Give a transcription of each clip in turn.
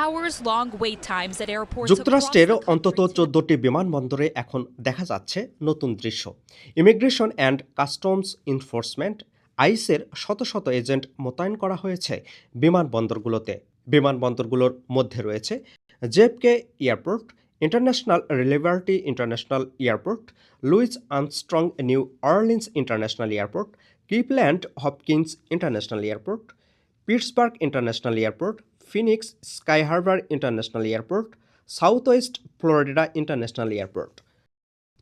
hours-long wait times at airports. যুক্তরাষ্ট্রের অন্তত 14টি বিমানবন্দরে এখন দেখা যাচ্ছে নতুন দৃশ্য। ইমিগ্রেশন অ্যান্ড কাস্টমস এনফোর্সমেন্ট আইসের শত শত এজেন্ট মোতায়েন করা হয়েছে বিমানবন্দরগুলোতে। বিমানবন্দরগুলোর মধ্যে রয়েছে JFK Airport, International Liberty International Airport, Louis Armstrong New Orleans International Airport, Cleveland Hopkins International Airport, Pittsburgh International Airport, Phoenix Sky Harbor International Airport, Southwest Florida International Airport.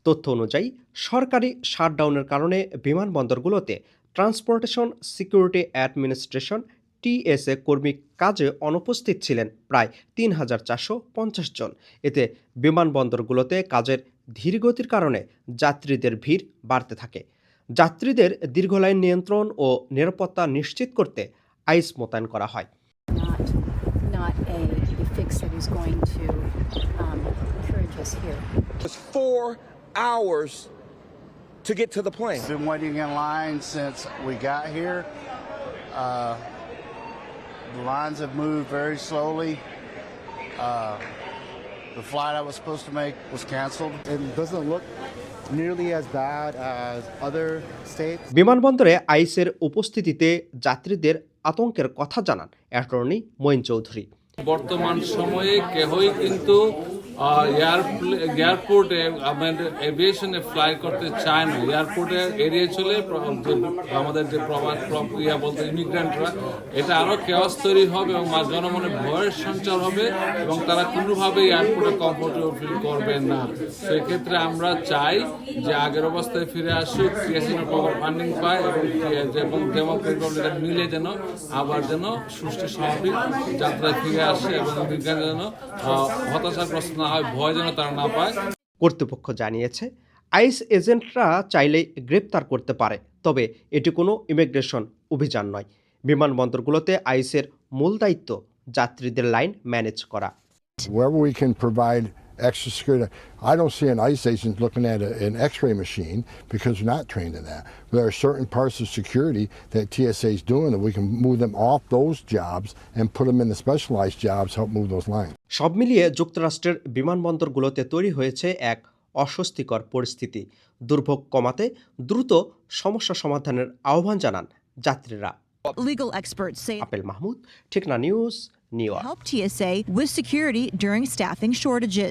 তথ্য অনুযায়ী সরকারি শাটডাউনের কারণে বিমানবন্দরগুলোতে ট্রান্সপোর্টেশন সিকিউরিটি অ্যাডমিনিস্ট্রেশন টিএসএ কর্মী কাজে অনুপস্থিত ছিলেন প্রায় ৩,৪৫০ জন। এতে বিমানবন্দরগুলোতে কাজের ধীরগতির কারণে যাত্রীদের ভিড় বাড়তে থাকে। যাত্রীদের দীর্ঘ লাইন নিয়ন্ত্রণ ও নিরাপত্তা নিশ্চিত করতে আইস মোতায়েন করা হয়। Not a fix that is going to encourage us here. It's 4 hours to get to the plane. Been waiting in line since we got here. The lines have moved very slowly. The flight I was supposed to make was canceled. It doesn't look nearly as bad as other states. বিমানবন্দরে আইসের উপস্থিতিতে যাত্রীদের আতঙ্কের কথা জানান attorney Moin Chowdhury. বর্তমান সময়ে কেহই কিন্তু এয়ারপোর্টে এভিয়েশনে ফ্লাই করতে চায় না। এয়ারপোর্টে এড়িয়ে চলে আমাদের যে বলতে ইমিগ্রেন্টরা, এটা আরও কেওয়াস তৈরি হবে এবং জনমনে ভয়ের সঞ্চার হবে এবং তারা কোনোভাবে এয়ারপোর্টে কমফোর্টেবল ফিল করবে না। সেক্ষেত্রে আমরা চাই যে আগের অবস্থায় ফিরে আসুক, টিএসএন প্রপার ফান্ডিং পায় এবং ডেমোক্রেটিক রিপাবলিক মিলে যেন আবার যেন সুষ্ঠু স্বাভাবিক যাত্রায় ফিরে আসে এবং ইমিগ্রেন্ট যেন হতাশাগ্রস্ত না হয়, ভয় যেন তারা না পায়। কর্তৃপক্ষ জানিয়েছে আইস এজেন্টরা চাইলেই গ্রেপ্তার করতে পারে, তবে এটি কোনো ইমিগ্রেশন অভিযান নয়। বিমানবন্দরগুলোতে আইসের মূল দায়িত্ব যাত্রীদের লাইন ম্যানেজ করা। Wherever we can provide extra security. I don't see an ICE agent looking at an x-ray machine because we're not trained in that. But there are certain parts of security that TSA is doing that we can move them off those jobs and put them in the specialized jobs, help move those lines. সব মিলিয়ে যুক্তরাষ্ট্রের বিমানবন্দরগুলোতে তৈরি হয়েছে এক অস্বস্তিকর পরিস্থিতি। দুর্ভোগ কমাতে দ্রুত সমস্যা সমাধানের আহ্বান জানান যাত্রীরা। Legal experts say Apel Mahmud, Thikana news, New York. help TSA with security during staffing shortages.